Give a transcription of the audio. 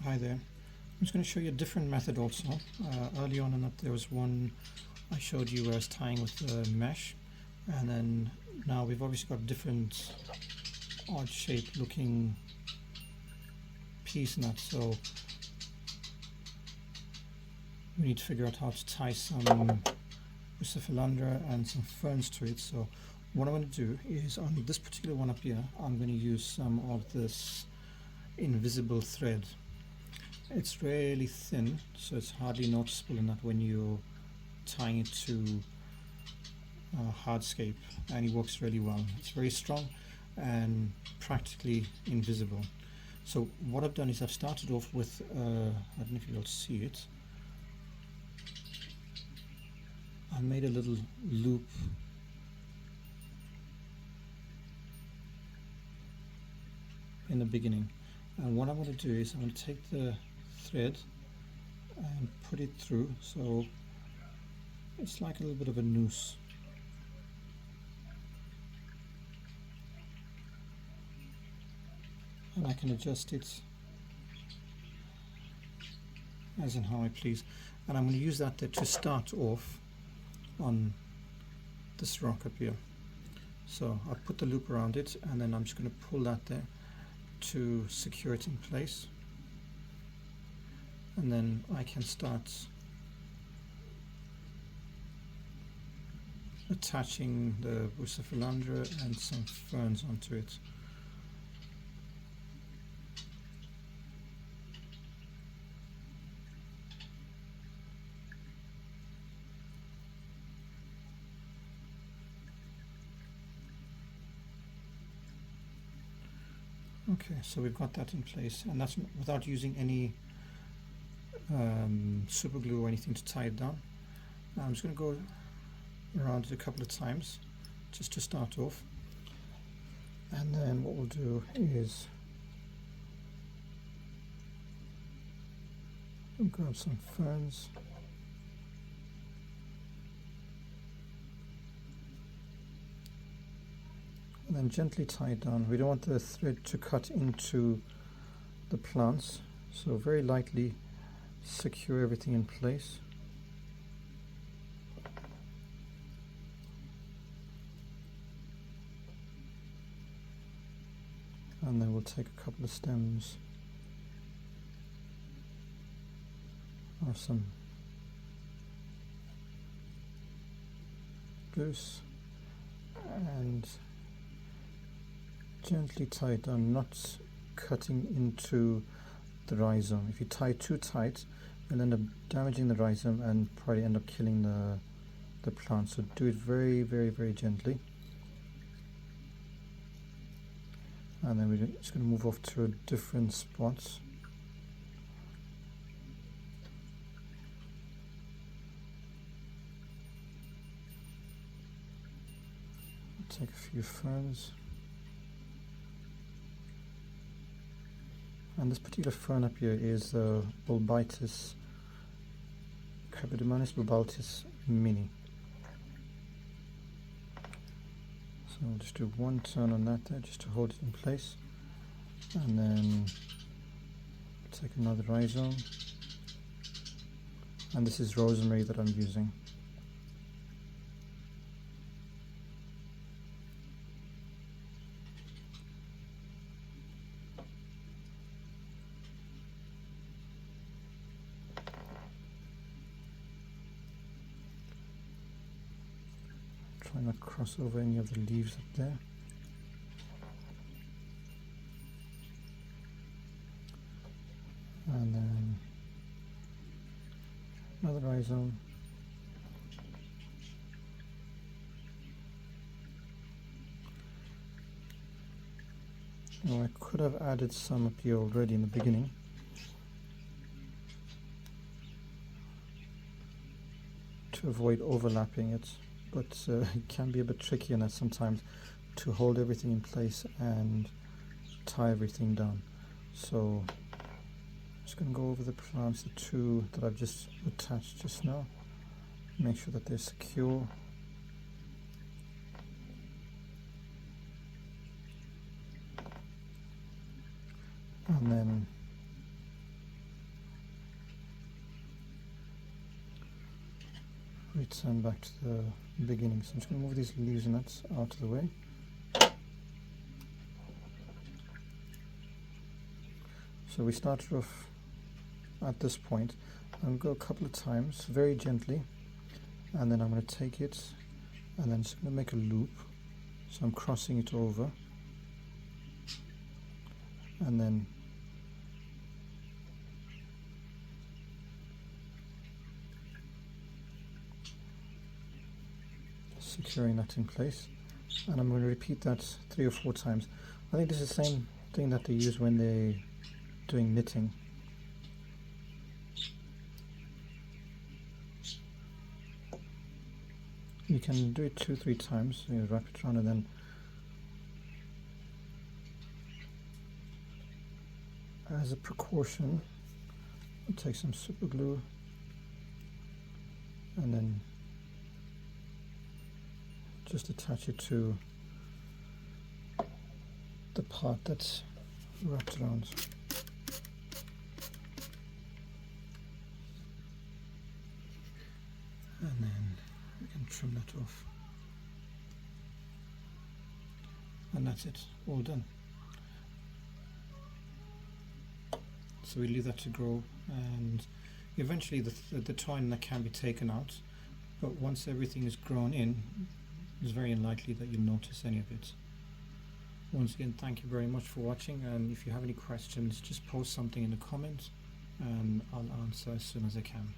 Hi there. I'm just going to show you a different method also. Early on in that there was one I showed you where I was tying with the mesh, and then now we've obviously got different odd shaped looking piece in that, so we need to figure out how to tie some Bucephalandra and some ferns to it. So what I'm going to do is, on this particular one up here, I'm going to use some of this invisible thread. It's really thin, so it's hardly noticeable in that when you're tying it to hardscape, and it works really well. It's very strong and practically invisible. So what I've done is I've started off with, I don't know if you'll see it, I made a little loop in the beginning, and what I'm going to do is I'm going to take the thread and put it through, so it's like a little bit of a noose. And I can adjust it as in how I please. And I'm going to use that there to start off on this rock up here. So I'll put the loop around it, and then I'm just going to pull that there to secure it in place. And then I can start attaching the Bucephalandra and some ferns onto it. Okay, so we've got that in place, and that's without using any super glue or anything to tie it down. Now I'm just going to go around it a couple of times just to start off, and then what we'll do is we'll grab some ferns, and then gently tie it down. We don't want the thread to cut into the plants, so very lightly secure everything in place. And then we'll take a couple of stems or some goose and gently tie it down, not cutting into the rhizome. If you tie too tight, you'll end up damaging the rhizome and probably end up killing the plant. So do it very, very, very gently. And then we're just going to move off to a different spot. Take a few ferns. And this particular fern up here is bolbitus Crepidomanes bolbitus mini. So I'll just do one turn on that there just to hold it in place, and then take another rhizome, and this is rosemary that I'm using. Try not to cross over any of the leaves up there. And then another rhizome. Now I could have added some up here already in the beginning, to avoid overlapping it. But it can be a bit tricky in that sometimes to hold everything in place and tie everything down. So I'm just going to go over the plants, the two that I've just attached just now, make sure that they're secure. And then return back to the beginning. So I'm just going to move these leaves and nuts out of the way. So we started off at this point. I'm going to go a couple of times very gently, and then I'm going to take it and then just going to make a loop. So I'm crossing it over, and then securing that in place, and I'm going to repeat that 3 or 4 times. I think this is the same thing that they use when they're doing knitting. You can do it 2 or 3 times. You wrap it around, and then as a precaution, I'll take some super glue and then just attach it to the part that's wrapped around. And then we can trim that off. And that's it, all done. So we leave that to grow, and eventually the twine that can be taken out, but once everything is grown in, it's very unlikely that you'll notice any of it. Once again, thank you very much for watching, and if you have any questions, just post something in the comments and I'll answer as soon as I can.